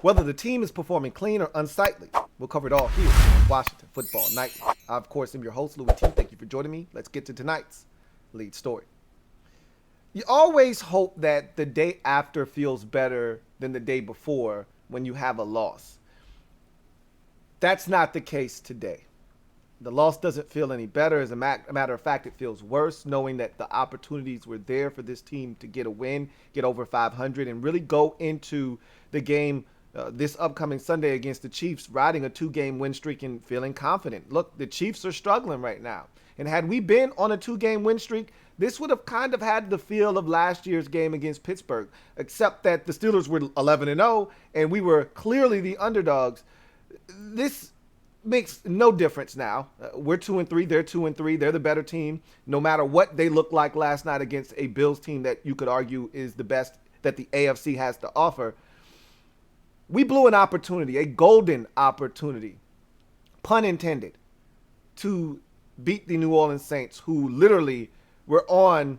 Whether the team is performing clean or unsightly, we'll cover it all here on Washington Football Nightly. I, of course, am your host, Louie T. Thank you for joining me. Let's get to tonight's lead story. You always hope that the day after feels better than the day before when you have a loss. That's not the case today. The loss doesn't feel any better. As a matter of fact, it feels worse, knowing that the opportunities were there for this team to get a win, get over 500, and really go into the game this upcoming Sunday against the Chiefs, riding a 2-game win streak and feeling confident. Look, the Chiefs are struggling right now. And had we been on a 2-game win streak, this would have kind of had the feel of last year's game against Pittsburgh, except that the Steelers were 11-0 and we were clearly the underdogs. This makes no difference now. We're 2-3, they're 2-3, they're the better team. No matter what they looked like last night against a Bills team that you could argue is the best that the AFC has to offer, we blew an opportunity, a golden opportunity, pun intended, to beat the New Orleans Saints, who literally were on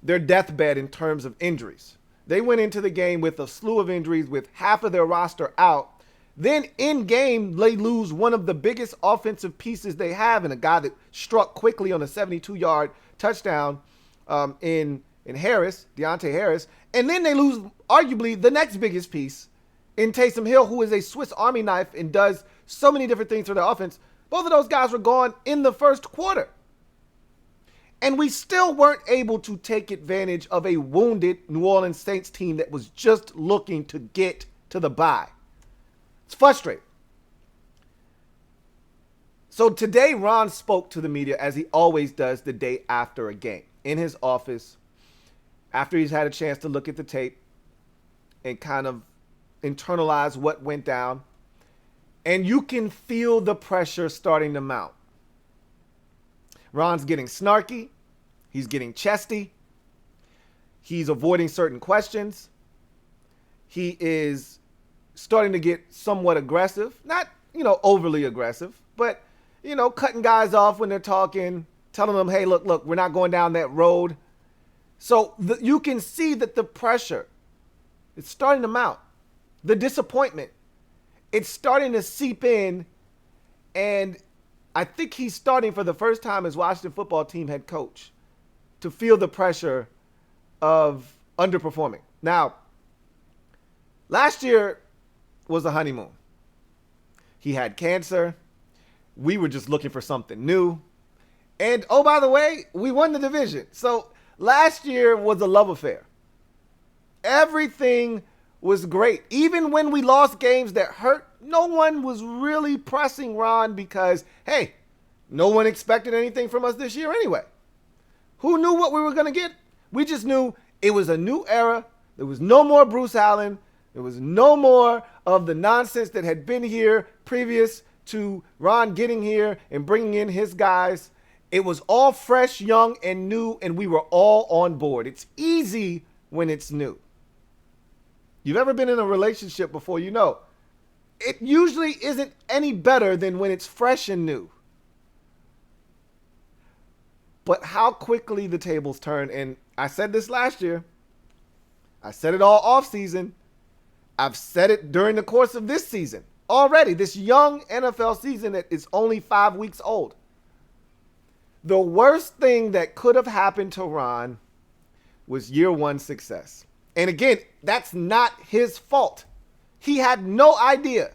their deathbed in terms of injuries. They went into the game with a slew of injuries with half of their roster out. Then in game, they lose one of the biggest offensive pieces they have, and a guy that struck quickly on a 72-yard touchdown in Harris, Deontay Harris. And then they lose arguably the next biggest piece in Taysom Hill, who is a Swiss Army knife and does so many different things for their offense. Both of those guys were gone in the first quarter. And we still weren't able to take advantage of a wounded New Orleans Saints team that was just looking to get to the bye. It's frustrating. So today, Ron spoke to the media as he always does the day after a game in his office, after he's had a chance to look at the tape and kind of internalize what went down. And you can feel the pressure starting to mount. Ron's getting snarky. He's getting chesty. He's avoiding certain questions. He is starting to get somewhat aggressive. Not, overly aggressive, but, cutting guys off when they're talking, telling them, hey, look, we're not going down that road. So you can see that the pressure is starting to mount. The disappointment, it's starting to seep in, and I think he's starting for the first time as Washington football team head coach to feel the pressure of underperforming. Now, last year was a honeymoon. He had cancer. We were just looking for something new. And, oh, by the way, we won the division. So last year was a love affair. Everything was great. Even when we lost games that hurt, no one was really pressing Ron because, hey, no one expected anything from us this year anyway. Who knew what we were going to get? We just knew it was a new era. There was no more Bruce Allen. There was no more of the nonsense that had been here previous to Ron getting here and bringing in his guys. It was all fresh, young, and new, and we were all on board. It's easy when it's new. You've ever been in a relationship before, it usually isn't any better than when it's fresh and new. But how quickly the tables turn, and I said this last year. I said it all off season. I've said it during the course of this season already, this young NFL season that is only 5 weeks old. The worst thing that could have happened to Ron was year one success. And again, that's not his fault. He had no idea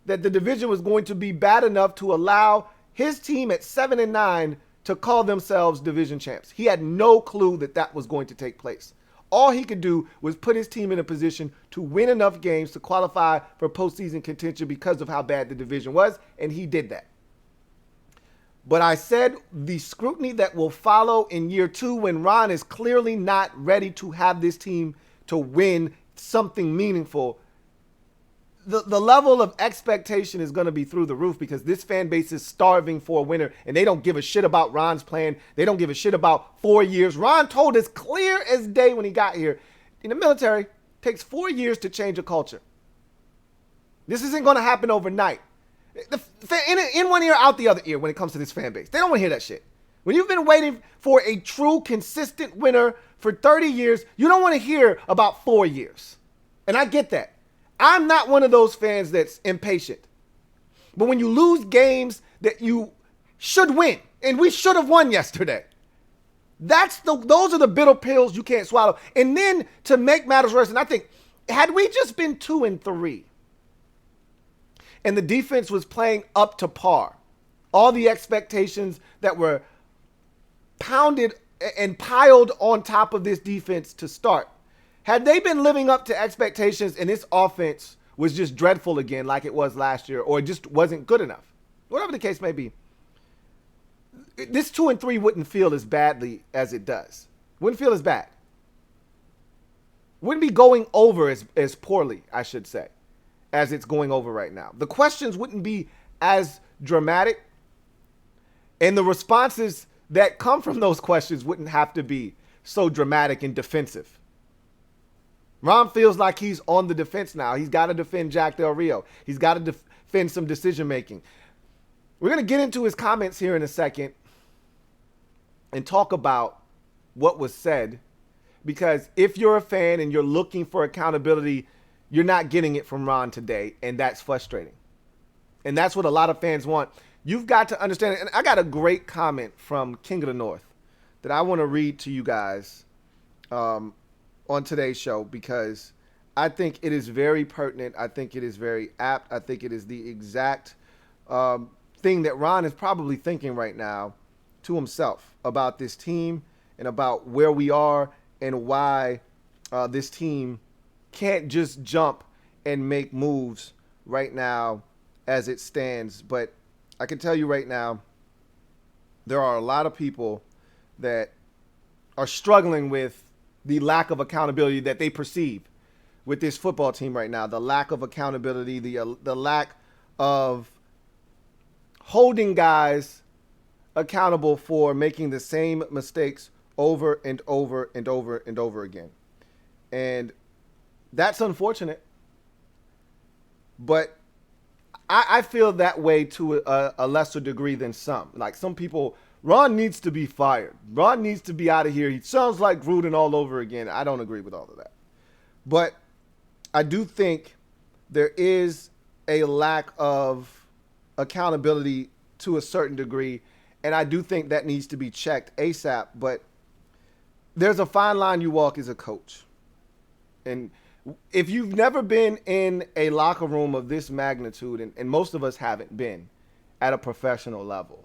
that the division was going to be bad enough to allow his team at 7-9 to call themselves division champs. He had no clue that that was going to take place. All he could do was put his team in a position to win enough games to qualify for postseason contention because of how bad the division was, and he did that. But I said the scrutiny that will follow in year two when Ron is clearly not ready to have this team to win something meaningful, the level of expectation is going to be through the roof because this fan base is starving for a winner, and they don't give a shit about Ron's plan. They don't give a shit about 4 years. Ron told us clear as day when he got here, in the military, it takes 4 years to change a culture. This isn't going to happen overnight. In one ear, out the other ear when it comes to this fan base. They don't want to hear that shit. When you've been waiting for a true, consistent winner for 30 years, you don't want to hear about 4 years. And I get that. I'm not one of those fans that's impatient. But when you lose games that you should win, and we should have won yesterday, those are the bitter pills you can't swallow. And then to make matters worse, and I think, had we just been 2-3 and the defense was playing up to par, all the expectations that were pounded and piled on top of this defense to start, had they been living up to expectations and this offense was just dreadful again like it was last year, or it just wasn't good enough, whatever the case may be, this 2-3 wouldn't feel as badly as it does. Wouldn't feel as bad. Wouldn't be going over as poorly, I should say, as it's going over right now. The questions wouldn't be as dramatic, and the responses that come from those questions wouldn't have to be so dramatic and defensive. Ron feels like he's on the defense now. He's got to defend Jack Del Rio. He's got to defend some decision making. We're going to get into his comments here in a second and talk about what was said, because if you're a fan and you're looking for accountability, you're not getting it from Ron today, and that's frustrating. And that's what a lot of fans want. You've got to understand it. And I got a great comment from King of the North that I want to read to you guys on today's show, because I think it is very pertinent. I think it is very apt. I think it is the exact thing that Ron is probably thinking right now to himself about this team and about where we are and why this team can't just jump and make moves right now as it stands. But I can tell you right now, there are a lot of people that are struggling with the lack of accountability that they perceive with this football team right now. The lack of accountability, the lack of holding guys accountable for making the same mistakes over and over and over and over again. And that's unfortunate. But I feel that way to a lesser degree than some. Like some people, Ron needs to be fired. Ron needs to be out of here. He sounds like Gruden all over again. I don't agree with all of that. But I do think there is a lack of accountability to a certain degree, and I do think that needs to be checked ASAP. But there's a fine line you walk as a coach. And if you've never been in a locker room of this magnitude, and most of us haven't been at a professional level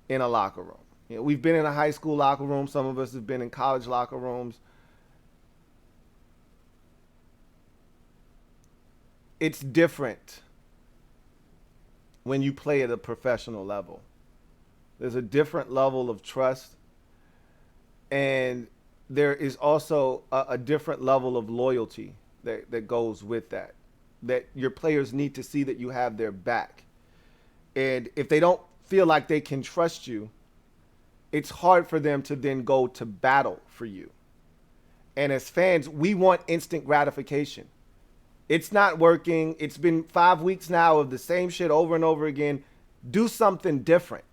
in a locker room. You know, we've been in a high school locker room. Some of us have been in college locker rooms. It's different when you play at a professional level. There's a different level of trust, and there is also a different level of loyalty that goes with that your players need to see that you have their back. And if they don't feel like they can trust you, it's hard for them to then go to battle for you. And as fans, we want instant gratification. It's not working. It's been 5 weeks now of the same shit over and over again. Do something different.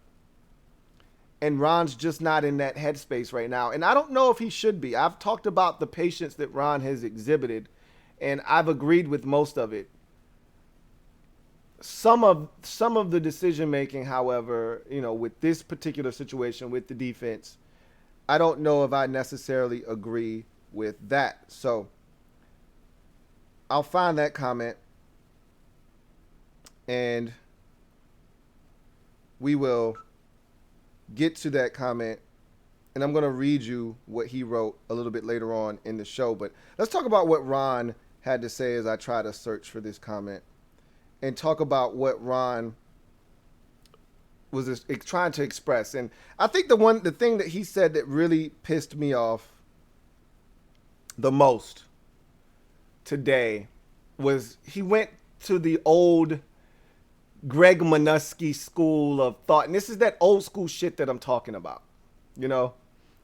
And Ron's just not in that headspace right now. And I don't know if he should be. I've talked about the patience that Ron has exhibited, and I've agreed with most of it. Some of the decision making, however, you know, with this particular situation with the defense, I don't know if I necessarily agree with that. So I'll find that comment, and we will get to that comment, and I'm going to read you what he wrote a little bit later on in the show. But let's talk about what Ron had to say as I try to search for this comment and talk about what Ron was trying to express. And I think the thing that he said that really pissed me off the most today was he went to the old Greg Manusky school of thought. And this is that old school shit that I'm talking about, you know,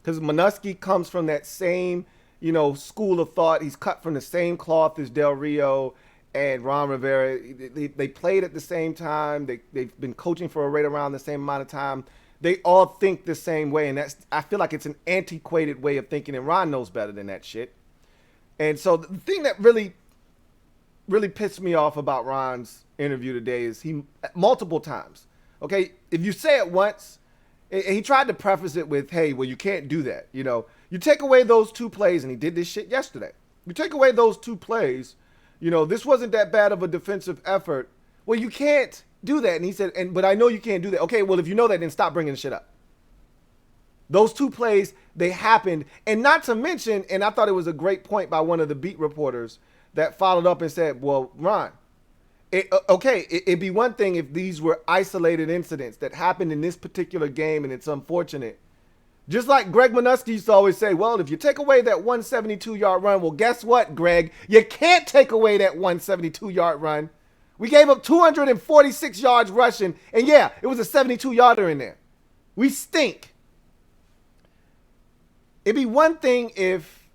because Manusky comes from that same, you know, school of thought. He's cut from the same cloth as Del Rio and Ron Rivera. They played at the same time. They've been coaching for right around the same amount of time. They all think the same way. And I feel like it's an antiquated way of thinking. And Ron knows better than that shit. And so the thing that really really pissed me off about Ron's interview today is he multiple times. Okay, if you say it once, he tried to preface it with, hey, well, you can't do that. You know, you take away those 2 plays, and he did this shit yesterday. You take away those 2 plays, you know, this wasn't that bad of a defensive effort. Well, you can't do that. And he said, but I know you can't do that. Okay, well, if you know that, then stop bringing shit up. Those 2 plays, they happened. And not to mention, and I thought it was a great point by one of the beat reporters that followed up and said, well, Ron, it'd be one thing if these were isolated incidents that happened in this particular game and it's unfortunate. Just like Greg Minuski used to always say, well, if you take away that 172-yard run, well, guess what, Greg? You can't take away that 172-yard run. We gave up 246 yards rushing, and yeah, it was a 72-yarder in there. We stink. It'd be one thing if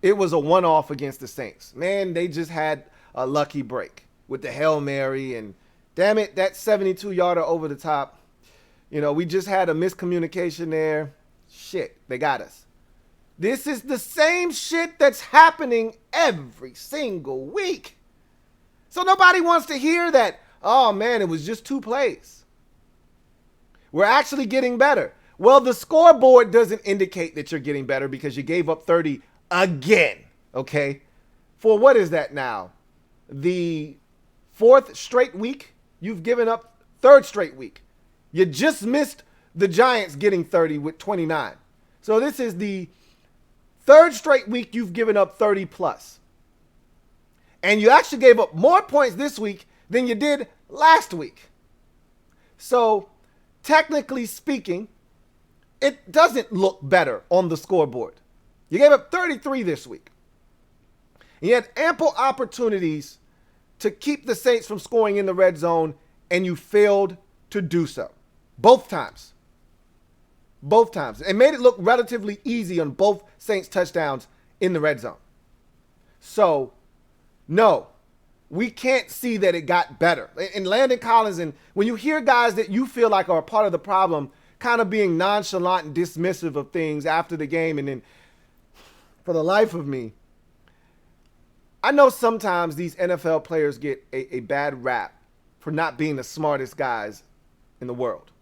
it was a one-off against the Saints. Man, they just had a lucky break with the Hail Mary, and damn it, that 72-yarder over the top. You know, we just had a miscommunication there. Shit, they got us. This is the same shit that's happening every single week. So nobody wants to hear that, oh man, it was just 2 plays. We're actually getting better. Well, the scoreboard doesn't indicate that you're getting better because you gave up 30 again, okay? For what is that now? The 4th straight week? You've given up 3rd straight week. You just missed the Giants getting 30 with 29. So this is the 3rd straight week you've given up 30 plus. And you actually gave up more points this week than you did last week. So technically speaking, it doesn't look better on the scoreboard. You gave up 33 this week. You had ample opportunities to keep the Saints from scoring in the red zone, and you failed to do so. Both times. Both times. It made it look relatively easy on both Saints touchdowns in the red zone. So, no, we can't see that it got better. And Landon Collins, and when you hear guys that you feel like are a part of the problem kind of being nonchalant and dismissive of things after the game, and then for the life of me, I know sometimes these NFL players get a bad rap for not being the smartest guys in the world.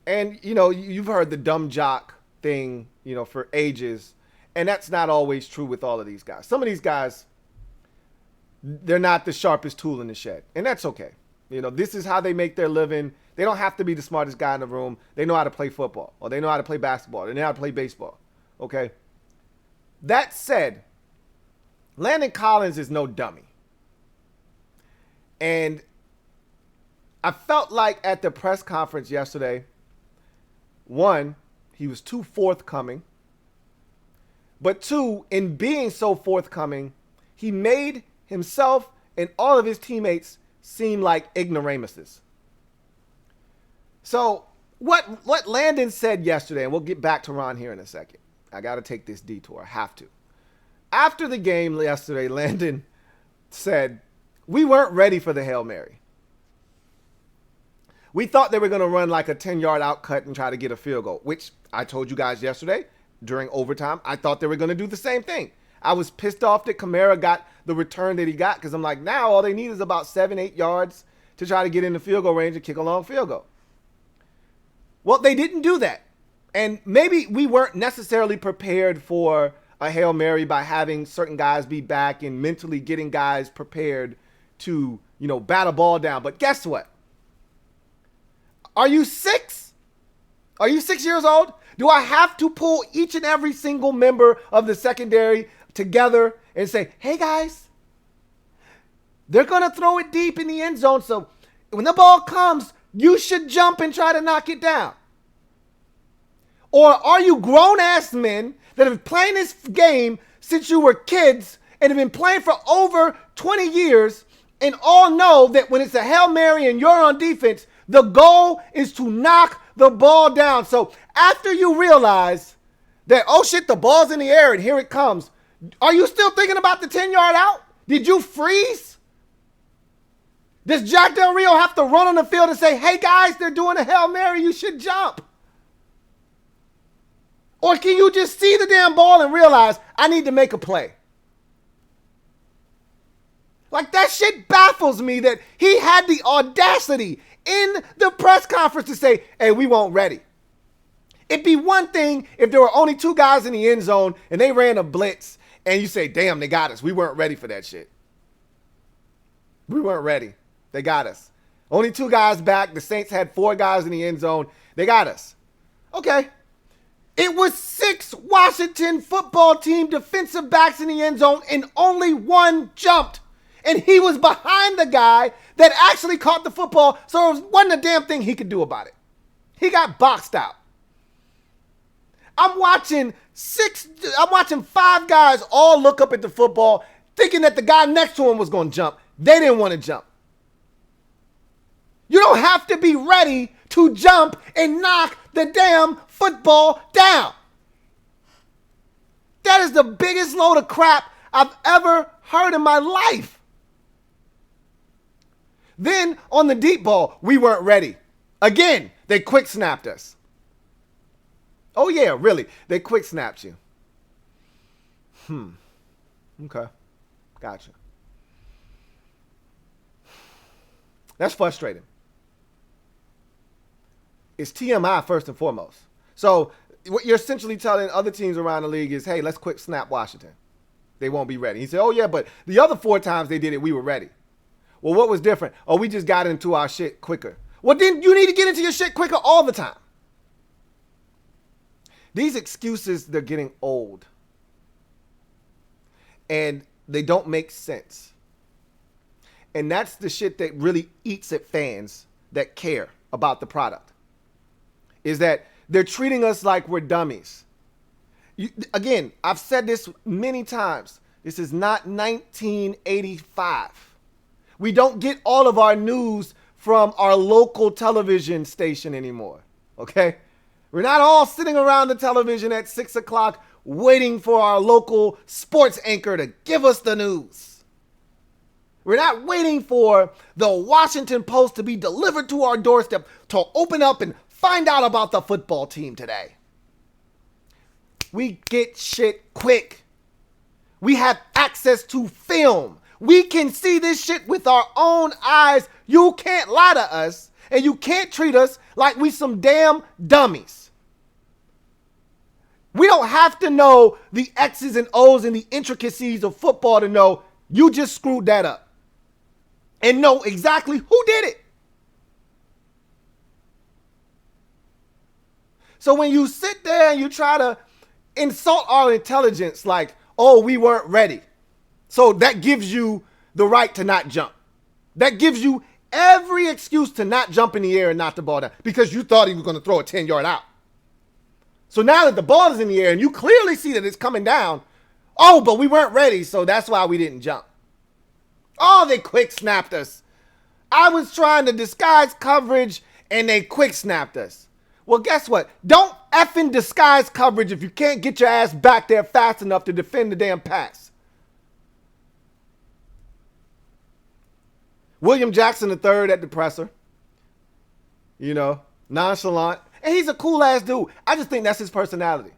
And, you know, you've heard the dumb jock thing, you know, for ages. And that's not always true with all of these guys. Some of these guys, they're not the sharpest tool in the shed. And that's okay. You know, this is how they make their living. They don't have to be the smartest guy in the room. They know how to play football, or they know how to play basketball. They know how to play baseball. Okay? That said, Landon Collins is no dummy. And I felt like at the press conference yesterday, one, he was too forthcoming. But 2, in being so forthcoming, he made himself and all of his teammates seem like ignoramuses. So what Landon said yesterday, and we'll get back to Ron here in a second. I got to take this detour. I have to. After the game yesterday, Landon said, we weren't ready for the Hail Mary. We thought they were going to run like a 10-yard outcut and try to get a field goal, which I told you guys yesterday during overtime. I thought they were going to do the same thing. I was pissed off that Kamara got the return that he got because I'm like, now all they need is about 7-8 yards to try to get in the field goal range and kick a long field goal. Well, they didn't do that. And maybe we weren't necessarily prepared for a Hail Mary by having certain guys be back and mentally getting guys prepared to, you know, bat a ball down. But guess what? Are you 6? Are you 6 years old? Do I have to pull each and every single member of the secondary together and say, hey guys, they're going to throw it deep in the end zone. So when the ball comes, you should jump and try to knock it down. Or are you grown-ass men that have been playing this game since you were kids and have been playing for over 20 years and all know that when it's a Hail Mary and you're on defense, the goal is to knock the ball down. So after you realize that, oh shit, the ball's in the air and here it comes, are you still thinking about the 10-yard out? Did you freeze? Does Jack Del Rio have to run on the field and say, hey guys, they're doing a Hail Mary, you should jump? Or can you just see the damn ball and realize I need to make a play? Like, that shit baffles me that he had the audacity in the press conference to say, hey, we weren't ready. It'd be one thing if there were only 2 guys in the end zone and they ran a blitz and you say, damn, they got us. We weren't ready for that shit. We weren't ready. They got us. Only 2 guys back. The Saints had 4 guys in the end zone. They got us. Okay. It was 6 Washington football team defensive backs in the end zone and only 1 jumped. And he was behind the guy that actually caught the football, so it wasn't a damn thing he could do about it. He got boxed out. I'm watching 5 guys all look up at the football thinking that the guy next to him was going to jump. They didn't want to jump. You don't have to be ready to jump and knock the damn football down. That is the biggest load of crap I've ever heard in my life. Then on the deep ball, we weren't ready. Again, they quick snapped us. Oh yeah, really? They quick snapped you. Okay. Gotcha. That's frustrating. It's TMI first and foremost. So what you're essentially telling other teams around the league is, hey, let's quick snap Washington. They won't be ready. He said, oh yeah, but the other 4 times they did it, we were ready. Well, what was different? Oh, we just got into our shit quicker. Well, then you need to get into your shit quicker all the time. These excuses, they're getting old. And they don't make sense. And that's the shit that really eats at fans that care about the product. Is that they're treating us like we're dummies. Again, I've said this many times. This is not 1985. We don't get all of our news from our local television station anymore, okay? We're not all sitting around the television at 6 o'clock waiting for our local sports anchor to give us the news. We're not waiting for the Washington Post to be delivered to our doorstep to open up and find out about the football team today. We get shit quick. We have access to film. We can see this shit with our own eyes. You can't lie to us, and you can't treat us like we some damn dummies. We don't have to know the X's and O's and the intricacies of football to know you just screwed that up and know exactly who did it. So when you sit there and you try to insult our intelligence like, oh, we weren't ready. So that gives you the right to not jump. That gives you every excuse to not jump in the air and knock the ball down because you thought he was going to throw a 10-yard out. So now that the ball is in the air and you clearly see that it's coming down, oh, but we weren't ready, so that's why we didn't jump. Oh, they quick snapped us. I was trying to disguise coverage and they quick snapped us. Well, guess what? Don't effing disguise coverage if you can't get your ass back there fast enough to defend the damn pass. William Jackson III at the presser. You know, nonchalant. And he's a cool ass dude. I just think that's his personality.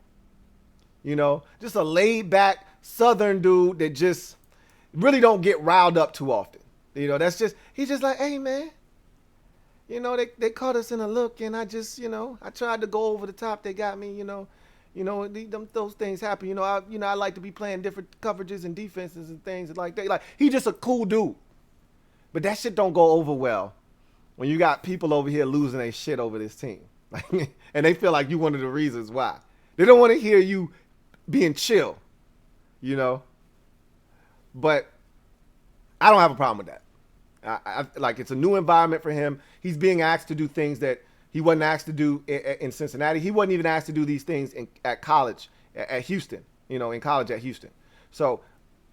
You know, just a laid back Southern dude that just really don't get riled up too often. You know, that's just, he's just like, hey man, you know, they caught us in a look and I just, you know, I tried to go over the top. They got me, those things happen. I like to be playing different coverages and defenses and things like that. Like, he's just a cool dude. But that shit don't go over well when you got people over here losing their shit over this team. And they feel like you one of the reasons why. They don't want to hear you being chill, you know. But I don't have a problem with that. Like, it's a new environment for him. He's being asked to do things that he wasn't asked to do in Cincinnati. He wasn't even asked to do these things at college at Houston, in college at Houston. So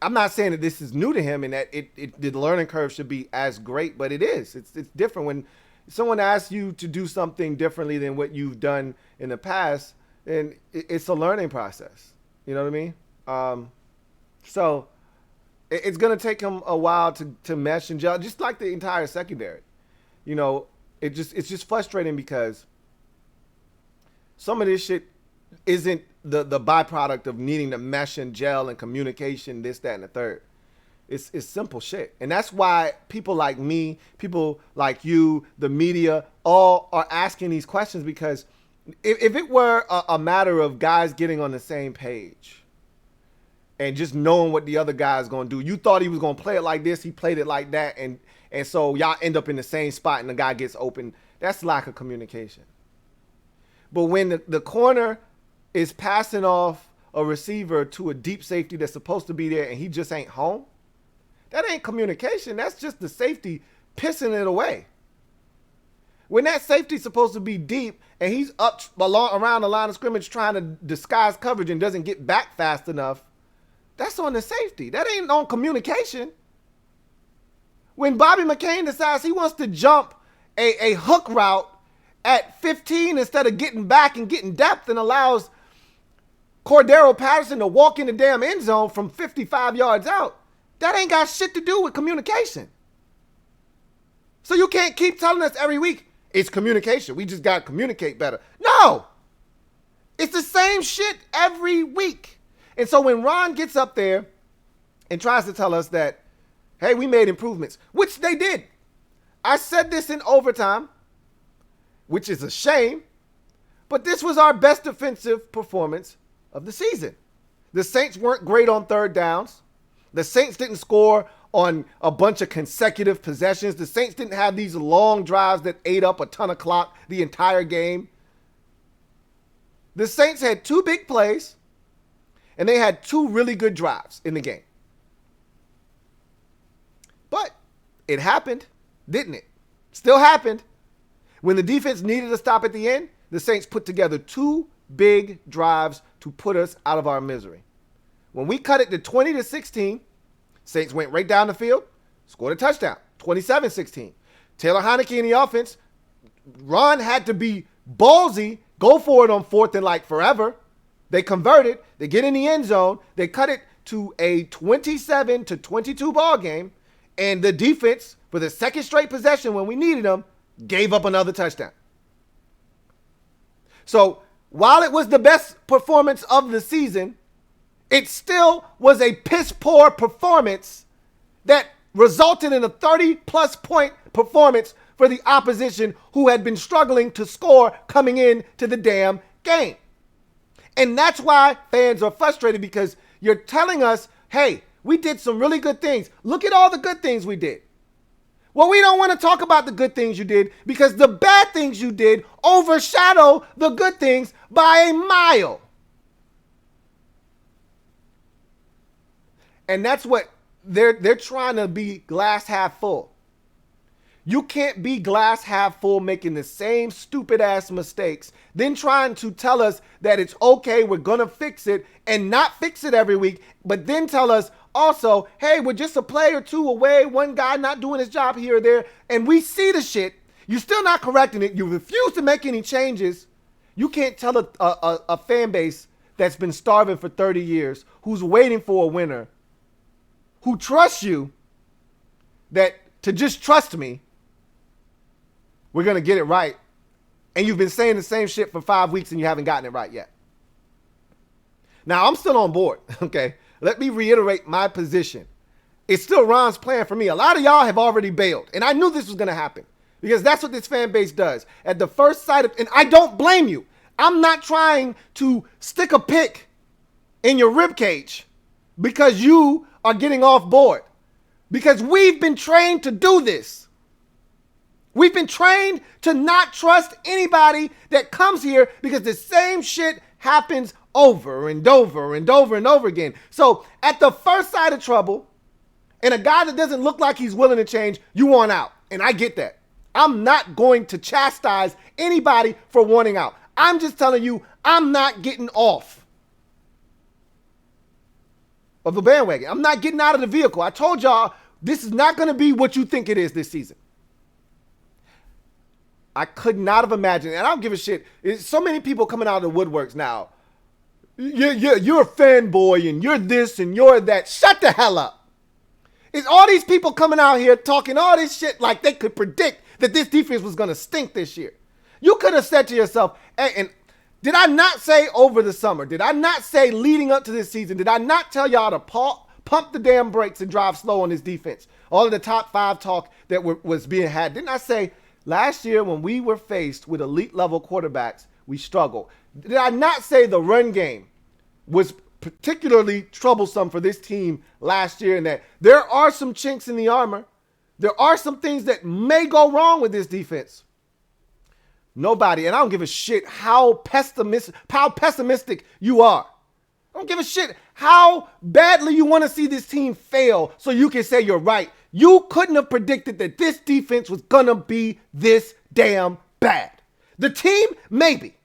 I'm not saying that this is new to him and that the learning curve should be as great, but it is. It's different when someone asks you to do something differently than what you've done in the past, and it's a learning process. You know what I mean? So it's going to take him a while to mesh and gel, just like the entire secondary. It's just frustrating because some of this shit isn't the byproduct of needing to mesh and gel and communication, this, that, and the third. It's simple shit. And that's why people like me, people like you, the media, all are asking these questions, because if it were a matter of guys getting on the same page and just knowing what the other guy is going to do, you thought he was going to play it like this, he played it like that, and so y'all end up in the same spot and the guy gets open. That's lack of communication. But when the corner is passing off a receiver to a deep safety that's supposed to be there and he just ain't home, that ain't communication. That's just the safety pissing it away. When that safety's supposed to be deep and he's up around the line of scrimmage trying to disguise coverage and doesn't get back fast enough, that's on the safety. That ain't on communication. When Bobby McCain decides he wants to jump a hook route at 15 instead of getting back and getting depth, and allows Cordero Patterson to walk in the damn end zone from 55 yards out, that ain't got shit to do with communication. So you can't keep telling us every week, it's communication. We just got to communicate better. No. It's the same shit every week. And so when Ron gets up there and tries to tell us that, hey, we made improvements, which they did. I said this in overtime, which is a shame, but this was our best defensive performance of the season. The Saints weren't great on third downs. The Saints didn't score on a bunch of consecutive possessions. The Saints didn't have these long drives that ate up a ton of clock the entire game. The Saints had 2 big plays, and they had 2 really good drives in the game. But it happened, didn't it? Still happened. When the defense needed to stop at the end, the Saints put together 2 big drives to put us out of our misery. When we cut it to 20-16, Saints went right down the field, scored a touchdown, 27-16. Taylor Heineke in the offense, Ron had to be ballsy, go for it on 4th and like forever. They converted, they get in the end zone, they cut it to a 27-22 ball game, and the defense, for the second straight possession when we needed them, gave up another touchdown. So while it was the best performance of the season, it still was a piss-poor performance that resulted in a 30-plus point performance for the opposition, who had been struggling to score coming into the damn game. And that's why fans are frustrated, because you're telling us, hey, we did some really good things. Look at all the good things we did. Well, we don't want to talk about the good things you did, because the bad things you did overshadow the good things by a mile. And that's what they're trying to be, glass half full. You can't be glass half full making the same stupid ass mistakes, then trying to tell us that it's okay, we're going to fix it, and not fix it every week, but then tell us also, hey, we're just a play or 2 away, one guy not doing his job here or there, and we see the shit. You're still not correcting it. You refuse to make any changes. You can't tell a fan base that's been starving for 30 years, who's waiting for a winner, who trusts you, that to just trust me, we're going to get it right. And you've been saying the same shit for 5 weeks and you haven't gotten it right yet. Now, I'm still on board, okay? Let me reiterate my position. It's still Ron's plan for me. A lot of y'all have already bailed, and I knew this was going to happen, because that's what this fan base does. At the first sight of, and I don't blame you. I'm not trying to stick a pick in your ribcage because you are getting off board, because we've been trained to do this. We've been trained to not trust anybody that comes here, because the same shit happens over and over and over and over again. So at the first sight of trouble, and a guy that doesn't look like he's willing to change, you want out. And I get that. I'm not going to chastise anybody for wanting out. I'm just telling you, I'm not getting off of the bandwagon. I'm not getting out of the vehicle. I told y'all, this is not going to be what you think it is this season. I could not have imagined, and I don't give a shit. There's so many people coming out of the woodworks now. You're a fanboy, and you're this, and you're that. Shut the hell up. It's all these people coming out here talking all this shit like they could predict that this defense was going to stink this year. You could have said to yourself, hey, and did I not say over the summer? Did I not say leading up to this season? Did I not tell y'all to pump the damn brakes and drive slow on this defense. All of the top 5 talk that was being had. Didn't I say last year when we were faced with elite level quarterbacks, we struggled? Did I not say the run game was particularly troublesome for this team last year, and that there are some chinks in the armor? There are some things that may go wrong with this defense. Nobody, and I don't give a shit how pessimistic you are. I don't give a shit how badly you want to see this team fail so you can say you're right. You couldn't have predicted that this defense was going to be this damn bad. The team, maybe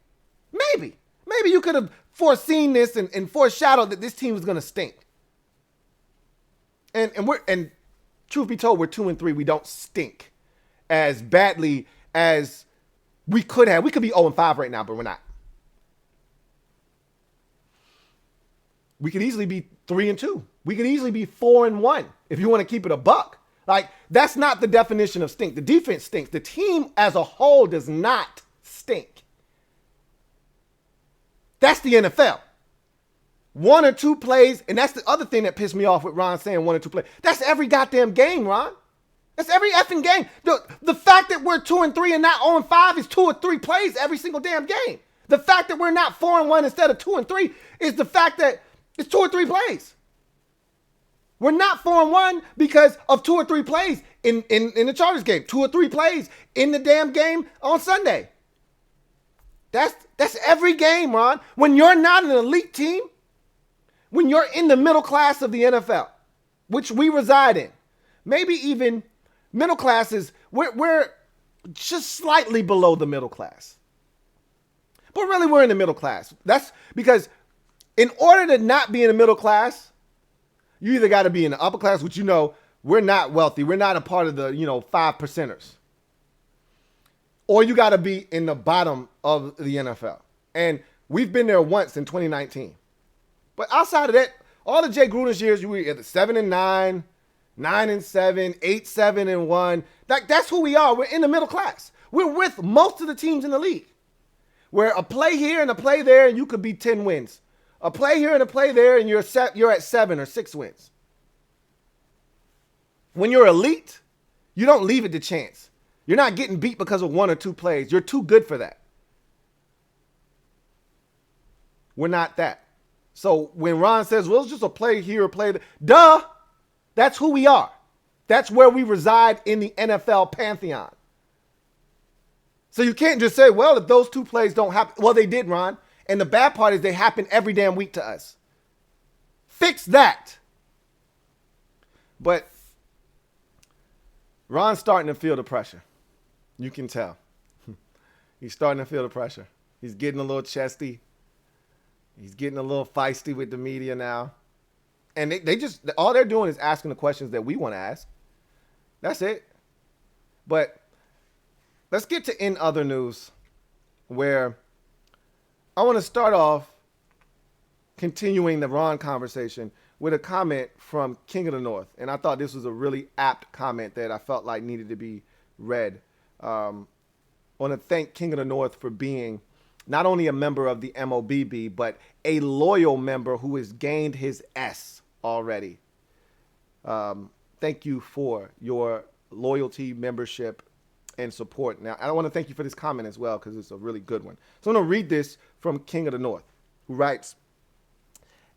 you could have foreseen this and foreshadowed that this team was going to stink. And truth be told, we're 2-3. We don't stink as badly as we could have. We could be 0-5 right now, but we're not. We could easily be 3-2. We could easily be 4-1 if you want to keep it a buck. Like, that's not the definition of stink. The defense stinks. The team as a whole does not stink. That's the NFL. 1 or 2 plays, and that's the other thing that pissed me off with Ron saying 1 or 2 plays. That's every goddamn game, Ron. That's every effing game. The fact that we're 2-3 and not 0-5 is 2 or 3 plays every single damn game. The fact that we're not 4-1 instead of 2-3 is the fact that it's 2 or 3 plays. We're not 4-1 because of 2 or 3 plays in the Chargers game. 2 or 3 plays in the damn game on Sunday. That's every game, Ron. When you're not an elite team, when you're in the middle class of the NFL, which we reside in, maybe even middle classes, we're just slightly below the middle class. But really, we're in the middle class. That's because in order to not be in the middle class, you either got to be in the upper class, which, we're not wealthy. We're not a part of the, 5%ers. Or you got to be in the bottom of the NFL. And we've been there once in 2019. But outside of that, all the Jay Gruden's years, you were either 7-9, 9-7, 8-7-1. That's who we are. We're in the middle class. We're with most of the teams in the league. Where a play here and a play there, and you could be 10 wins. A play here and a play there, and you're at 7 or 6 wins. When you're elite, you don't leave it to chance. You're not getting beat because of 1 or 2 plays. You're too good for that. We're not that. So when Ron says, well, it's just a play here, a play there. Duh. That's who we are. That's where we reside in the NFL pantheon. So you can't just say, well, if those 2 plays don't happen. Well, they did, Ron. And the bad part is they happen every damn week to us. Fix that. But Ron's starting to feel the pressure. You can tell. He's starting to feel the pressure. He's getting a little chesty. He's getting a little feisty with the media now. And they just, all they're doing is asking the questions that we want to ask. That's it. But let's get to in other news, where I want to start off continuing the Ron conversation with a comment from King of the North. And I thought this was a really apt comment that I felt like needed to be read. I want to thank King of the North for being not only a member of the MOBB, but a loyal member who has gained his S already. Thank you for your loyalty, membership, and support. Now, I want to thank you for this comment as well, because it's a really good one. So I'm going to read this from King of the North, who writes,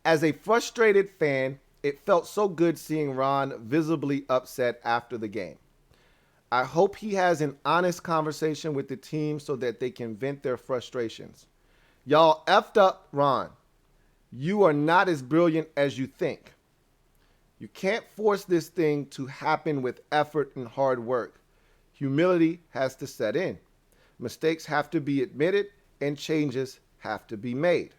as a frustrated fan, it felt so good seeing Ron visibly upset after the game. I hope he has an honest conversation with the team so that they can vent their frustrations. Y'all effed up Ron. You are not as brilliant as you think. You can't force this thing to happen with effort and hard work. Humility has to set in. Mistakes have to be admitted and changes have to be made.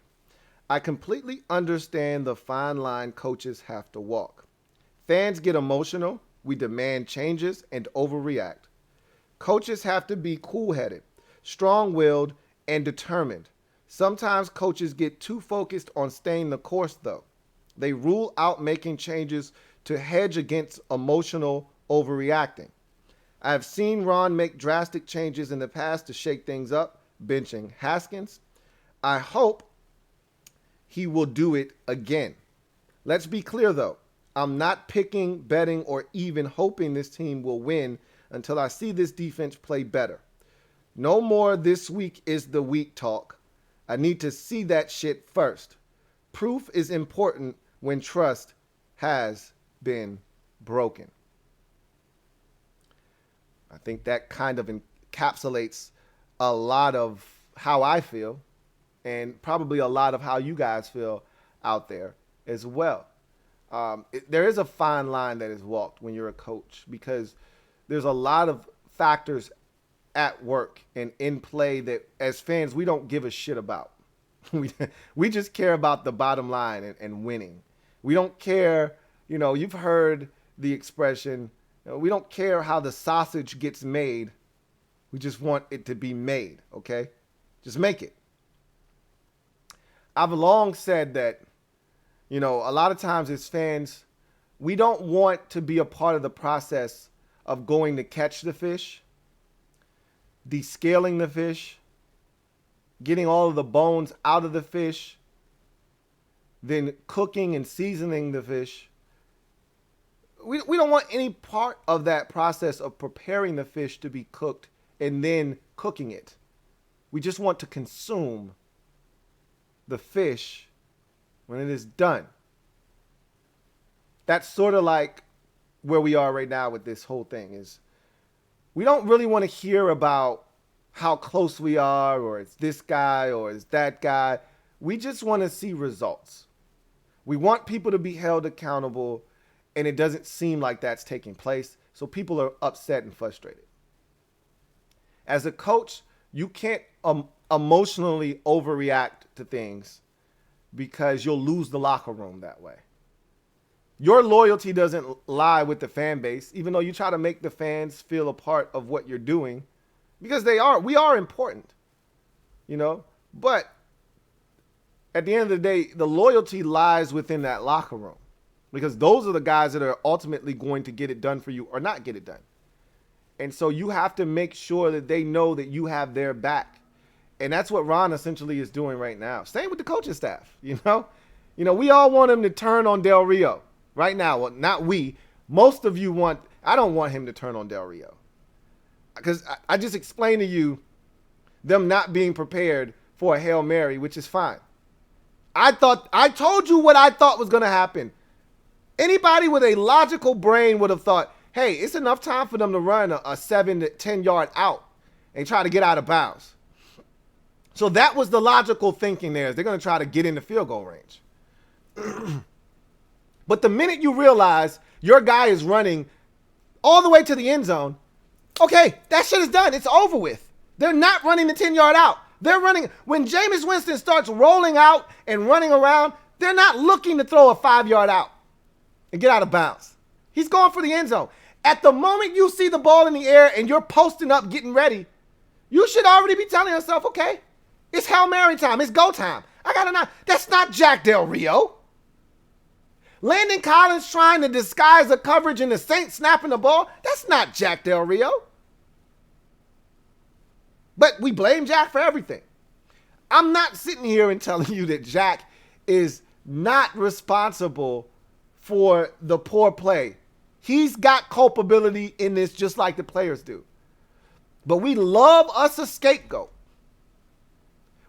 I completely understand the fine line coaches have to walk. Fans get emotional. We demand changes and overreact. Coaches have to be cool-headed, strong-willed, and determined. Sometimes coaches get too focused on staying the course, though. They rule out making changes to hedge against emotional overreacting. I have seen Ron make drastic changes in the past to shake things up, benching Haskins. I hope he will do it again. Let's be clear, though. I'm not picking, betting, or even hoping this team will win until I see this defense play better. No more this week is the week talk. I need to see that shit first. Proof is important when trust has been broken. I think that kind of encapsulates a lot of how I feel and probably a lot of how you guys feel out there as well. There is a fine line that is walked when you're a coach because there's a lot of factors at work and in play that as fans we don't give a shit about. We just care about the bottom line and winning. We don't care, you've heard the expression, we don't care how the sausage gets made. We just want it to be made, okay? Just make it. I've long said that, a lot of times as fans, we don't want to be a part of the process of going to catch the fish, descaling the fish, getting all of the bones out of the fish, then cooking and seasoning the fish. We don't want any part of that process of preparing the fish to be cooked and then cooking it. We just want to consume the fish when it is done. That's sort of like where we are right now with this whole thing is we don't really want to hear about how close we are or it's this guy or it's that guy. We just want to see results. We want people to be held accountable, and it doesn't seem like that's taking place. So people are upset and frustrated. As a coach, you can't emotionally overreact to things because you'll lose the locker room that way. Your loyalty doesn't lie with the fan base, even though you try to make the fans feel a part of what you're doing, because we are important, but at the end of the day, the loyalty lies within that locker room because those are the guys that are ultimately going to get it done for you or not get it done. And so you have to make sure that they know that you have their back. And that's what Ron essentially is doing right now. Same with the coaching staff, we all want him to turn on Del Rio right now. Well, not we. Most of you I don't want him to turn on Del Rio. Because I just explained to you them not being prepared for a Hail Mary, which is fine. I told you what I thought was going to happen. Anybody with a logical brain would have thought, hey, it's enough time for them to run a 7 to 10 yard out and try to get out of bounds. So that was the logical thinking there. They're going to try to get in the field goal range. But the minute you realize your guy is running all the way to the end zone, okay, that shit is done. It's over with. They're not running the 10-yard out. They're running. When Jameis Winston starts rolling out and running around, they're not looking to throw a 5-yard out and get out of bounds. He's going for the end zone. At the moment you see the ball in the air and you're posting up, getting ready, you should already be telling yourself, okay, it's Hail Mary time. It's go time. That's not Jack Del Rio. Landon Collins trying to disguise a coverage and the Saints snapping the ball. That's not Jack Del Rio. But we blame Jack for everything. I'm not sitting here and telling you that Jack is not responsible for the poor play. He's got culpability in this just like the players do. But we love us a scapegoat.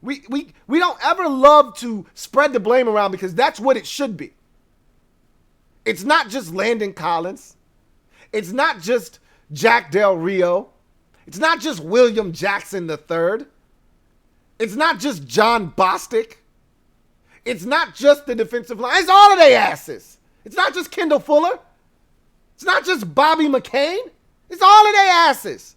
We don't ever love to spread the blame around because that's what it should be. It's not just Landon Collins. It's not just Jack Del Rio. It's not just William Jackson III. It's not just John Bostic. It's not just the defensive line. It's all of their asses. It's not just Kendall Fuller. It's not just Bobby McCain. It's all of their asses.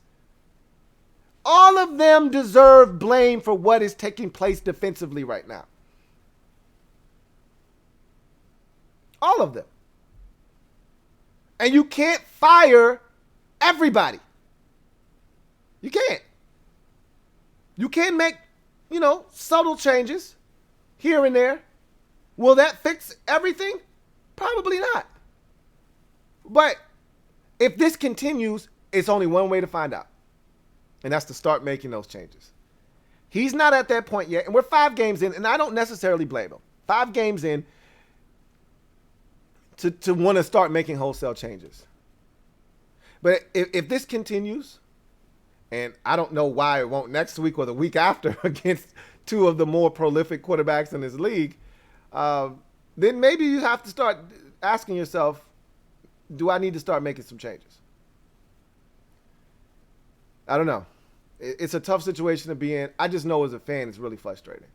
All of them deserve blame for what is taking place defensively right now. All of them. And you can't fire everybody. You can't. You can make, subtle changes here and there. Will that fix everything? Probably not. But if this continues, it's only one way to find out. And that's to start making those changes. He's not at that point yet. And we're 5 games in, and I don't necessarily blame him. 5 games in, to want to start making wholesale changes. But if this continues, and I don't know why it won't next week or the week after against two of the more prolific quarterbacks in this league, then maybe you have to start asking yourself, do I need to start making some changes? I don't know. It's a tough situation to be in. I just know as a fan, it's really frustrating.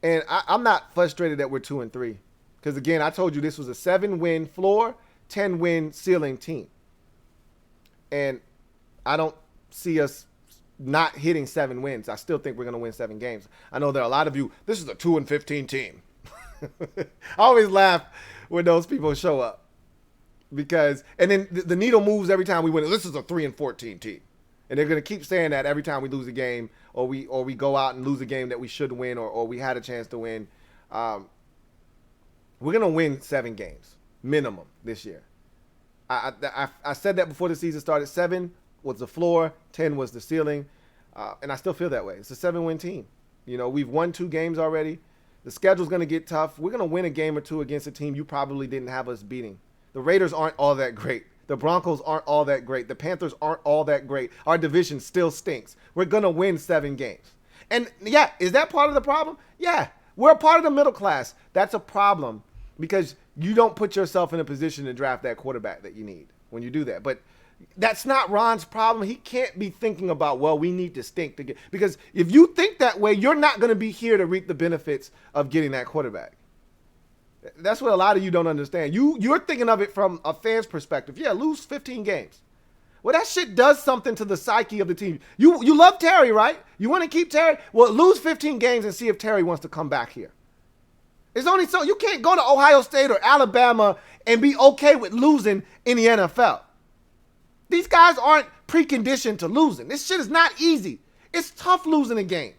And I'm not frustrated that we're 2-3. Because, again, I told you this was a 7-win floor, 10-win ceiling team. And I don't see us not hitting 7 wins. I still think we're going to win 7 games. I know there are a lot of you, this is a 2-15 team. I always laugh when those people show up. Because, and then the needle moves every time we win. This is a 3-14 team. And they're going to keep saying that every time we lose a game or we go out and lose a game that we should win or we had a chance to win. We're going to win 7 games, minimum, this year. I said that before the season started. 7 was the floor, 10 was the ceiling, and I still feel that way. It's a 7-win team. You know, we've won 2 games already. The schedule's going to get tough. We're going to win a game or 2 against a team you probably didn't have us beating. The Raiders aren't all that great. The Broncos aren't all that great. The Panthers aren't all that great. Our division still stinks. We're going to win 7 games. And, yeah, is that part of the problem? Yeah, we're a part of the middle class. That's a problem because you don't put yourself in a position to draft that quarterback that you need when you do that. But that's not Ron's problem. He can't be thinking about, well, we need to stink to get. Because if you think that way, you're not going to be here to reap the benefits of getting that quarterback. That's what a lot of you don't understand. You're thinking of it from a fan's perspective. Yeah, lose 15 games. Well, that shit does something to the psyche of the team. You love Terry, right? You want to keep Terry? Well, lose 15 games and see if Terry wants to come back here. It's only so you can't go to Ohio State or Alabama and be okay with losing in the NFL. These guys aren't preconditioned to losing. This shit is not easy. It's tough losing a game.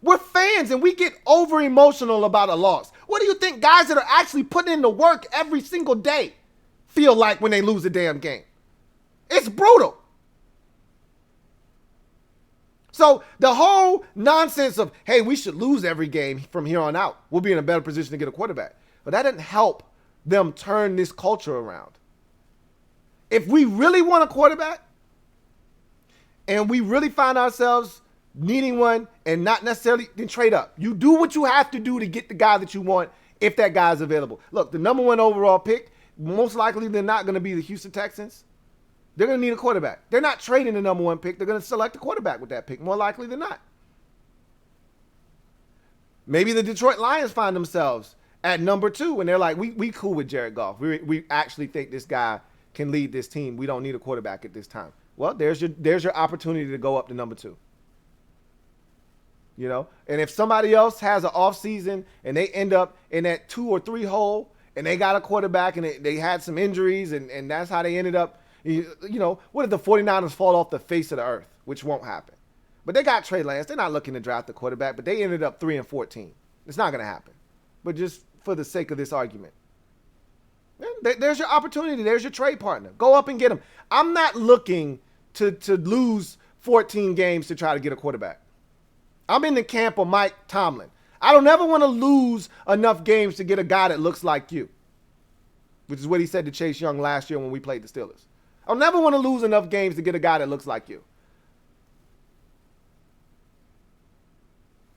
We're fans and we get over emotional about a loss. What do you think guys that are actually putting in the work every single day feel like when they lose a damn game? It's brutal. So the whole nonsense of, hey, we should lose every game from here on out. We'll be in a better position to get a quarterback. But that didn't help them turn this culture around. If we really want a quarterback and we really find ourselves needing one and not necessarily, then trade up. You do what you have to do to get the guy that you want if that guy's available. Look, the number 1 overall pick, most likely they're not going to be the Houston Texans. They're going to need a quarterback. They're not trading the number 1 pick. They're going to select a quarterback with that pick, more likely than not. Maybe the Detroit Lions find themselves at number 2 and they're like, we cool with Jared Goff. We actually think this guy can lead this team. We don't need a quarterback at this time. Well, there's your opportunity to go up to number 2. You know, and if somebody else has an off season and they end up in that 2 or 3 hole and they got a quarterback and they had some injuries and that's how they ended up, you know, what if the 49ers fall off the face of the earth, which won't happen. But they got Trey Lance. They're not looking to draft the quarterback, but they ended up 3-14. It's not going to happen. But just for the sake of this argument, there's your opportunity. There's your trade partner. Go up and get him. I'm not looking to lose 14 games to try to get a quarterback. I'm in the camp of Mike Tomlin. I don't ever want to lose enough games to get a guy that looks like you, which is what he said to Chase Young last year when we played the Steelers. I'll never want to lose enough games to get a guy that looks like you.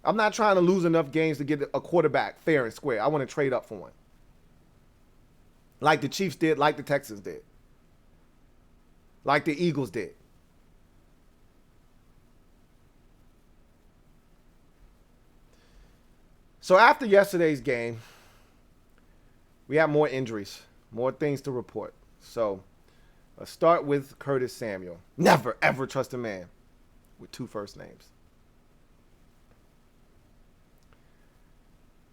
I'm not trying to lose enough games to get a quarterback fair and square. I want to trade up for one. Like the Chiefs did, like the Texans did. Like the Eagles did. So after yesterday's game, we have more injuries, more things to report. So let's start with Curtis Samuel. Never, ever trust a man with 2 first names.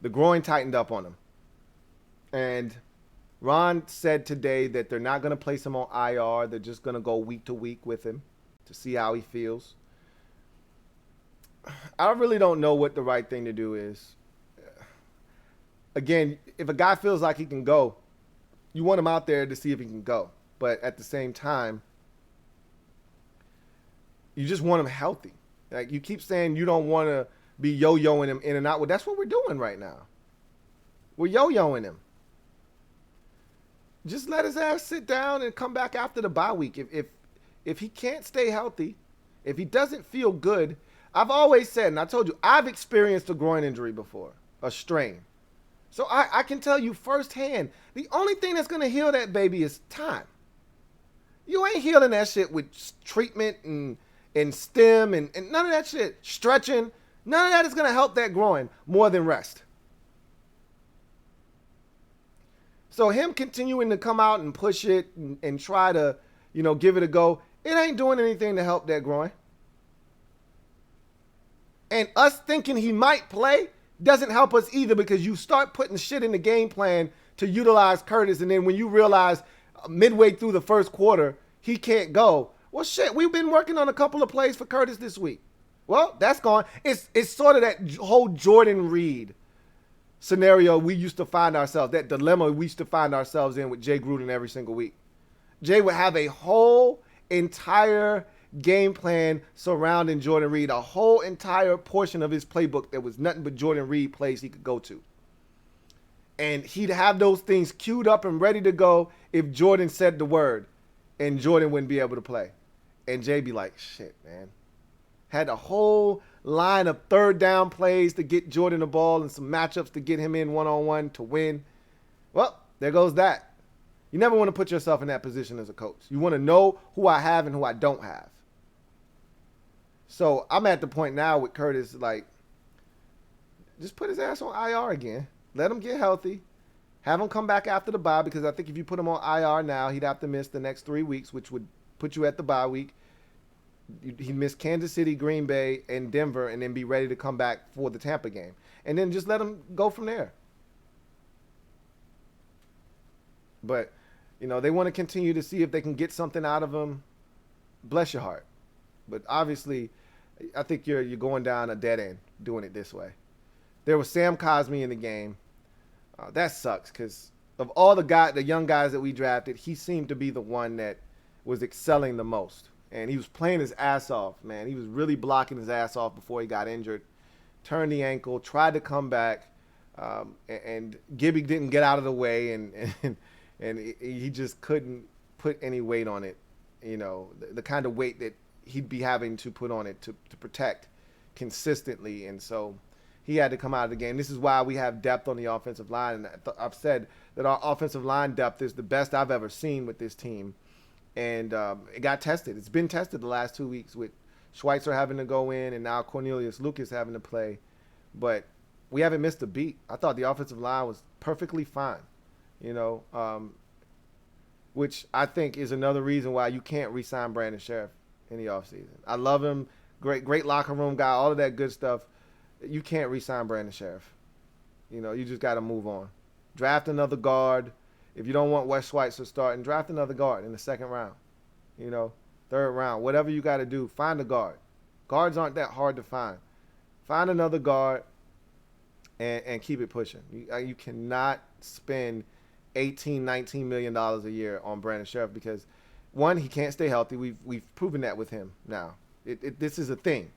The groin tightened up on him. And Ron said today that they're not going to place him on IR. They're just going to go week to week with him to see how he feels. I really don't know what the right thing to do is. Again, if a guy feels like he can go, you want him out there to see if he can go. But at the same time, you just want him healthy. Like you keep saying you don't want to be yo-yoing him in and out. Well, that's what we're doing right now. We're yo-yoing him. Just let his ass sit down and come back after the bye week. If he can't stay healthy, if he doesn't feel good, I've always said, and I told you, I've experienced a groin injury before, a strain. So I can tell you firsthand, the only thing that's going to heal that baby is time. You ain't healing that shit with treatment and stem and none of that shit. Stretching. None of that is going to help that groin more than rest. So him continuing to come out and push it and try to, give it a go, it ain't doing anything to help that groin. And us thinking he might play doesn't help us either, because you start putting shit in the game plan to utilize Curtis, and then when you realize midway through the first quarter he can't go, well, shit, we've been working on a couple of plays for Curtis this week. Well, that's gone. It's sort of that whole Jordan Reed scenario we used to find ourselves, that dilemma we used to find ourselves in with Jay Gruden every single week. Jay would have a whole entire game plan surrounding Jordan Reed, a whole entire portion of his playbook that was nothing but Jordan Reed plays he could go to. And he'd have those things queued up and ready to go if Jordan said the word, and Jordan wouldn't be able to play. And Jay be like, shit, man. Had a whole line of third down plays to get Jordan the ball and some matchups to get him in one-on-one to win. Well, there goes that. You never want to put yourself in that position as a coach. You want to know who I have and who I don't have. So I'm at the point now with Curtis, like, just put his ass on IR again. Let him get healthy. Have him come back after the bye, because I think if you put him on IR now, he'd have to miss the next 3 weeks, which would put you at the bye week. He'd miss Kansas City, Green Bay, and Denver, and then be ready to come back for the Tampa game. And then just let him go from there. But, they want to continue to see if they can get something out of him. Bless your heart. But obviously, I think you're going down a dead end doing it this way. There was Sam Cosmi in the game. That sucks, because of all the young guys that we drafted, he seemed to be the one that was excelling the most. And he was playing his ass off, man. He was really blocking his ass off before he got injured. Turned the ankle, tried to come back, and Gibby didn't get out of the way, and he just couldn't put any weight on it. The kind of weight that he'd be having to put on it to protect consistently. And so he had to come out of the game. This is why we have depth on the offensive line. And I've said that our offensive line depth is the best I've ever seen with this team. And it got tested. It's been tested the last 2 weeks with Schweitzer having to go in and now Cornelius Lucas having to play. But we haven't missed a beat. I thought the offensive line was perfectly fine, which I think is another reason why you can't re-sign Brandon Sheriff in the offseason. I love him. Great locker room guy, all of that good stuff. You can't re-sign Brandon Sheriff. You just got to move on. Draft another guard. If you don't want Wes Schweitzer starting, draft another guard in the second round. Third round. Whatever you got to do, find a guard. Guards aren't that hard to find. Find another guard and keep it pushing. You cannot spend $18, $19 million a year on Brandon Sheriff, because, one, he can't stay healthy. We've proven that with him now. This is a thing.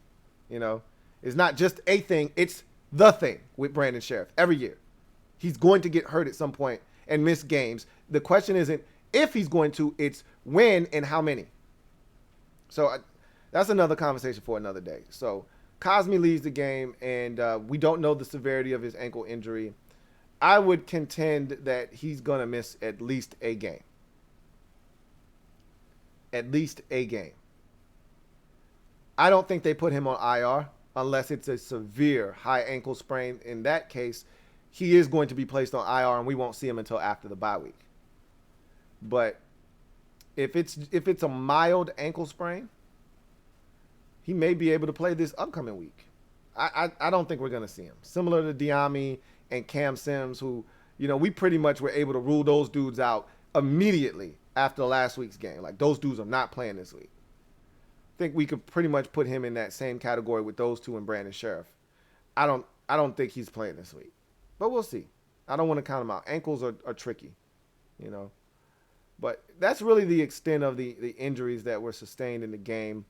It's not just a thing. It's the thing with Brandon Sheriff every year. He's going to get hurt at some point and miss games. The question isn't if he's going to, it's when and how many. So that's another conversation for another day. So Cosmi leaves the game, and we don't know the severity of his ankle injury. I would contend that he's going to miss at least a game. At least a game. I don't think they put him on IR unless it's a severe high ankle sprain. In that case, he is going to be placed on IR, and we won't see him until after the bye week. But if it's a mild ankle sprain, he may be able to play this upcoming week. I don't think we're going to see him. Similar to Diami and Cam Sims, who, we pretty much were able to rule those dudes out immediately after last week's game. Like, those dudes are not playing this week. I think we could pretty much put him in that same category with those two and Brandon Sheriff. I don't think he's playing this week. But we'll see. I don't want to count him out. Ankles are tricky, But that's really the extent of the injuries that were sustained in the game.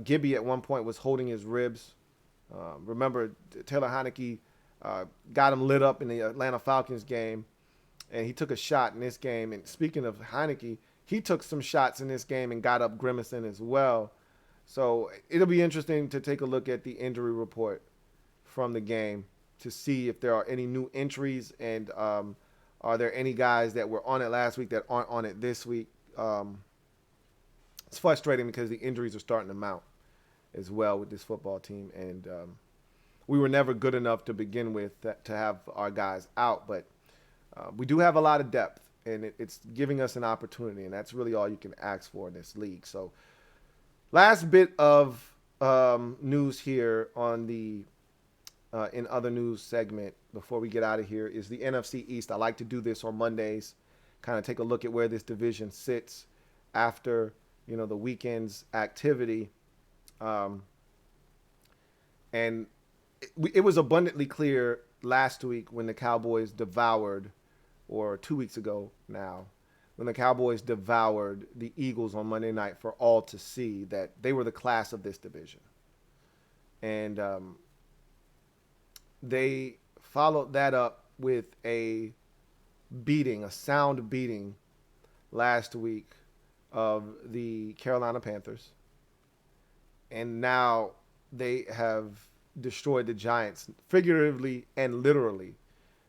Gibby at one point was holding his ribs. Remember, Taylor Heineke got him lit up in the Atlanta Falcons game. and he took a shot in this game. And speaking of Heineke, he took some shots in this game and got up grimacing as well. So it'll be interesting to take a look at the injury report from the game to see if there are any new entries and are there any guys that were on it last week that aren't on it this week. It's frustrating because the injuries are starting to mount as well with this football team. And we were never good enough to begin with to have our guys out. But we do have a lot of depth, and it's giving us an opportunity. And that's really all you can ask for in this league. So last bit of news here on the in other news segment before we get out of here is the NFC East. I like to do this on Mondays, kind of take a look at where this division sits after the weekend's activity. And it was abundantly clear last week when the Cowboys devoured, or 2 weeks ago now, when the Cowboys devoured the Eagles on Monday night for all to see, that they were the class of this division. And they followed that up with a sound beating last week of the Carolina Panthers. And now they have destroyed the Giants figuratively and literally,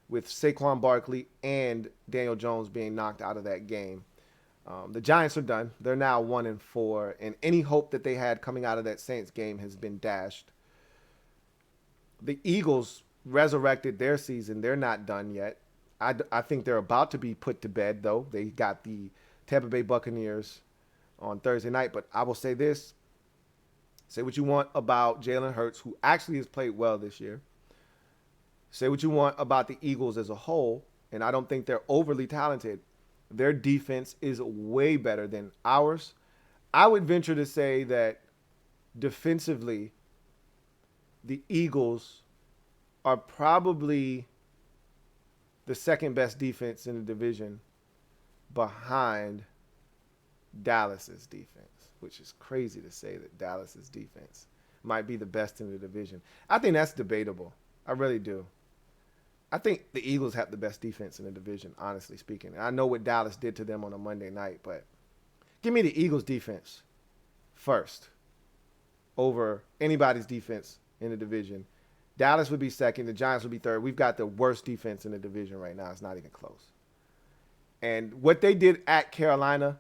with Saquon Barkley and Daniel Jones being knocked out of that game. The Giants are done. They're now 1-4, and any hope that they had coming out of that Saints game has been dashed. The Eagles resurrected their season. They're not done yet. I think they're about to be put to bed, though. They got the Tampa Bay Buccaneers on Thursday night. But I will say this. Say what you want about Jalen Hurts, who actually has played well this year. Say what you want about the Eagles as a whole, and I don't think they're overly talented. Their defense is way better than ours. I would venture to say that defensively, the Eagles are probably the second best defense in the division behind Dallas's defense, which is crazy to say that Dallas's defense might be the best in the division. I think that's debatable. I really do. I think the Eagles have the best defense in the division, honestly speaking. I know what Dallas did to them on a Monday night, but give me the Eagles defense first over anybody's defense in the division. Dallas would be second. The Giants would be third. We've got the worst defense in the division right now. It's not even close. And what they did at Carolina,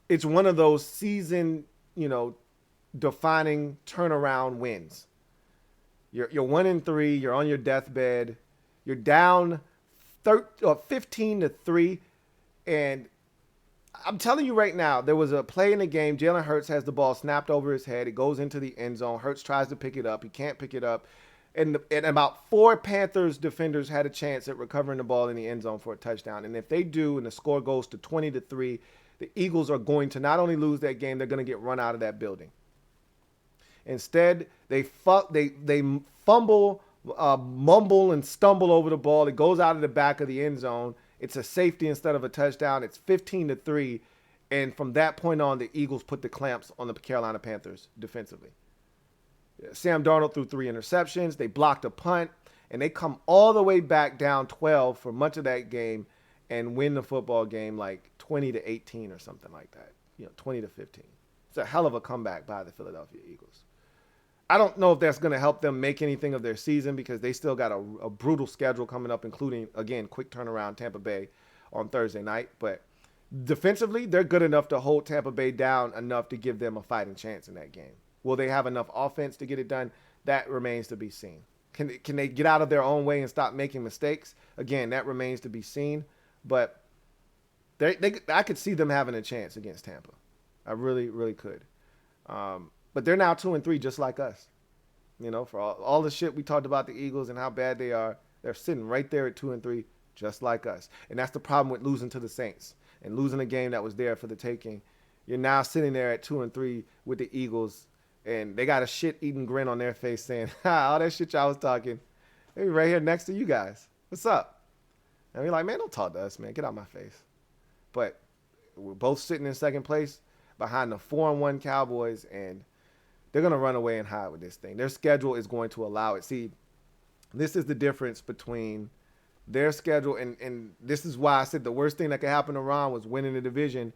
it's one of those season, defining turnaround wins. You're 1-3. You're on your deathbed. You're down 15-3. And I'm telling you right now, there was a play in the game. Jalen Hurts has the ball snapped over his head. It goes into the end zone. Hurts tries to pick it up. He can't pick it up. And about 4 Panthers defenders had a chance at recovering the ball in the end zone for a touchdown. And if they do, and the score goes to 20-3, the Eagles are going to not only lose that game, they're going to get run out of that building. Instead, they fumble, mumble, and stumble over the ball. It goes out of the back of the end zone. It's a safety instead of a touchdown. It's 15-3. And from that point on, the Eagles put the clamps on the Carolina Panthers defensively. Sam Darnold threw 3 interceptions. They blocked a punt. And they come all the way back down 12 for much of that game and win the football game like 20-18 or something like that. 20-15. It's a hell of a comeback by the Philadelphia Eagles. I don't know if that's going to help them make anything of their season because they still got a brutal schedule coming up, including, again, quick turnaround Tampa Bay on Thursday night. But defensively, they're good enough to hold Tampa Bay down enough to give them a fighting chance in that game. Will they have enough offense to get it done? That remains to be seen. Can they get out of their own way and stop making mistakes? Again, that remains to be seen. But I could see them having a chance against Tampa. I really, really could. But they're now 2-3 just like us. For all the shit we talked about the Eagles and how bad they are, they're sitting right there at 2-3 just like us. And that's the problem with losing to the Saints and losing a game that was there for the taking. You're now sitting there at 2-3 with the Eagles, and they got a shit-eating grin on their face saying, all that shit y'all was talking, they be right here next to you guys. What's up? And we're like, man, don't talk to us, man. Get out my face. But we're both sitting in second place behind the 4-1 Cowboys, and they're going to run away and hide with this thing. Their schedule is going to allow it. See, this is the difference between their schedule, and this is why I said the worst thing that could happen to Ron was winning the division.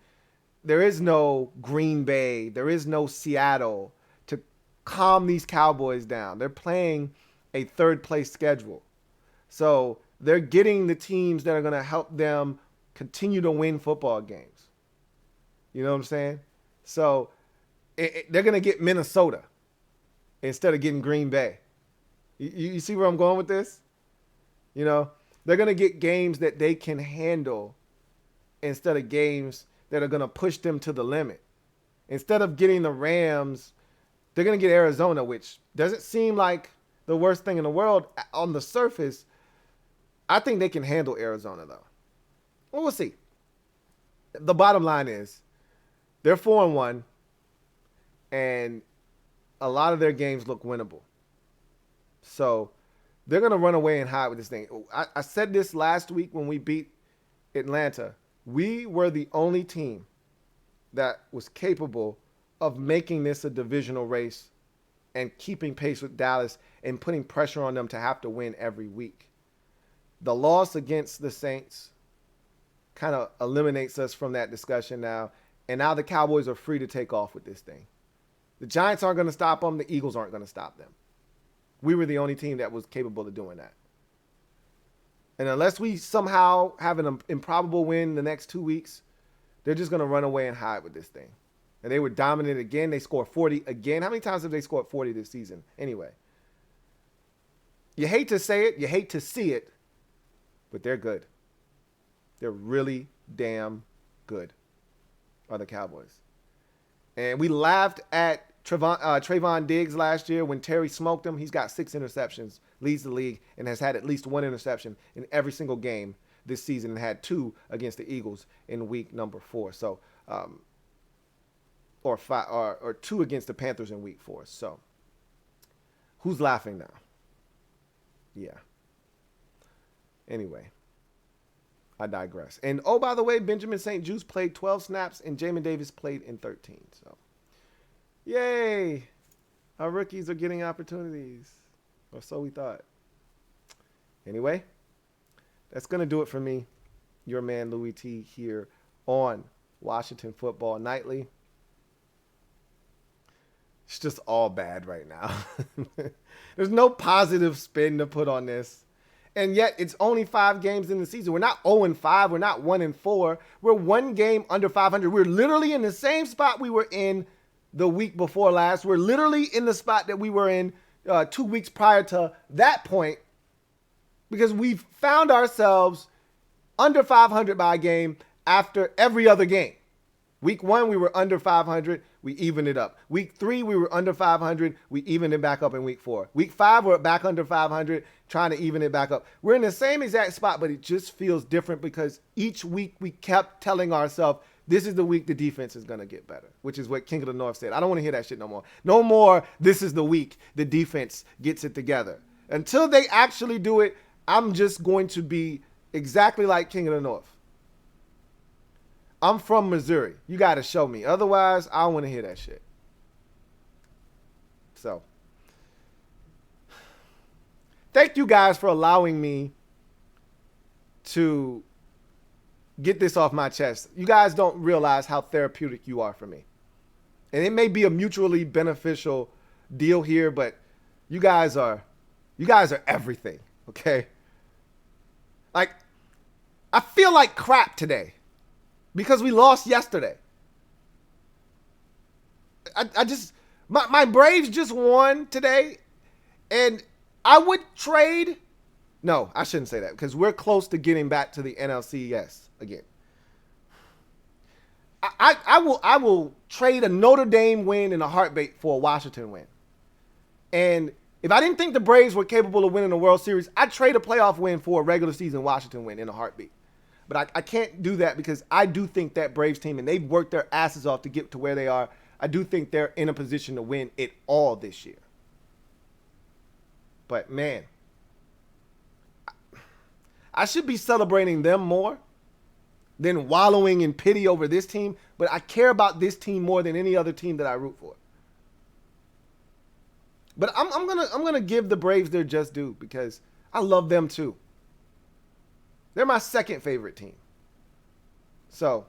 There is no Green Bay. There is no Seattle to calm these Cowboys down. They're playing a third place schedule. So they're getting the teams that are going to help them continue to win football games. You know what I'm saying? So they're going to get Minnesota instead of getting Green Bay. You see where I'm going with this? You know, they're going to get games that they can handle instead of games that are going to push them to the limit. Instead of getting the Rams, they're going to get Arizona, which doesn't seem like the worst thing in the world on the surface. I think they can handle Arizona, though. Well, we'll see. The bottom line is they're 4-1, and a lot of their games look winnable. So they're going to run away and hide with this thing. I said this last week when we beat Atlanta. We were the only team that was capable of making this a divisional race and keeping pace with Dallas and putting pressure on them to have to win every week. The loss against the Saints kind of eliminates us from that discussion now. And now the Cowboys are free to take off with this thing. The Giants aren't going to stop them. The Eagles aren't going to stop them. We were the only team that was capable of doing that. And unless we somehow have an improbable win the next 2 weeks, they're just going to run away and hide with this thing. And they were dominant again. They scored 40 again. How many times have they scored 40 this season? Anyway. You hate to say it. You hate to see it. But they're good. They're really damn good, are the Cowboys. And we laughed at Trayvon Diggs last year when Terry smoked him. He's got 6 interceptions, leads the league, and has had at least 1 interception in every single game this season, and had 2 against the Eagles in week number 4. So, or 2 against the Panthers in week 4. So, who's laughing now? Yeah. Anyway, I digress. And, oh, by the way, Benjamin St. Juste played 12 snaps, and Jamin Davis played in 13. So, yay. Our rookies are getting opportunities. Or so we thought. Anyway, that's going to do it for me. Your man, Louie T, here on Washington Football Nightly. It's just all bad right now. There's no positive spin to put on this. And yet it's only 5 games in the season. We're not 0-5. We're not 1-4. We're 1 game under 500. We're literally in the same spot we were in the week before last. We're literally in the spot that we were in 2 weeks prior to that point, because we've found ourselves under 500 by game after every other game. Week 1, we were under 500. We evened it up. Week 3, we were under 500. We evened it back up in week 4. Week 5, we're back under 500, trying to even it back up. We're in the same exact spot, but it just feels different because each week we kept telling ourselves, this is the week the defense is going to get better, which is what King of the North said. I don't want to hear that shit no more. No more, this is the week the defense gets it together. Until they actually do it, I'm just going to be exactly like King of the North. I'm from Missouri. You got to show me. Otherwise, I don't want to hear that shit. So, thank you guys for allowing me to get this off my chest. You guys don't realize how therapeutic you are for me. And it may be a mutually beneficial deal here, but you guys are everything, okay? Like, I feel like crap today because we lost yesterday. My Braves just won today, and I would trade. No, I shouldn't say that because we're close to getting back to the NFC East again. I will trade a Notre Dame win in a heartbeat for a Washington win. And if I didn't think the Braves were capable of winning the World Series, I'd trade a playoff win for a regular season Washington win in a heartbeat. But I can't do that because I do think that Braves team, and they've worked their asses off to get to where they are, I do think they're in a position to win it all this year. But, man, I should be celebrating them more than wallowing in pity over this team. But I care about this team more than any other team that I root for. But I'm gonna give the Braves their just due because I love them too. They're my second favorite team. So,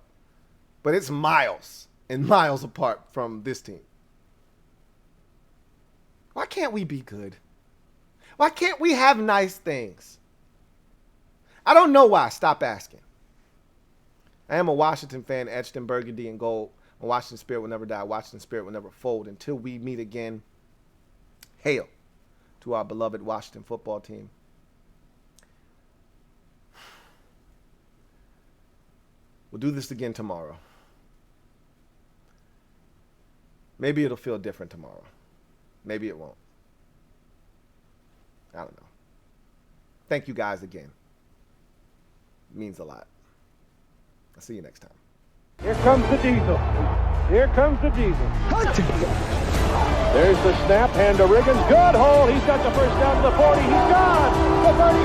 but it's miles and miles apart from this team. Why can't we be good? Why can't we have nice things? I don't know why. Stop asking. I am a Washington fan, etched in burgundy and gold. A Washington spirit will never die. Washington spirit will never fold. Until we meet again, hail to our beloved Washington football team. We'll do this again tomorrow. Maybe it'll feel different tomorrow. Maybe it won't. I don't know. Thank you guys again. It means a lot. I'll see you next time. Here comes the diesel. Here comes the diesel. There's the snap. Hand to Riggins. Good hold. He's got the first down to the 40. He's gone. The 30.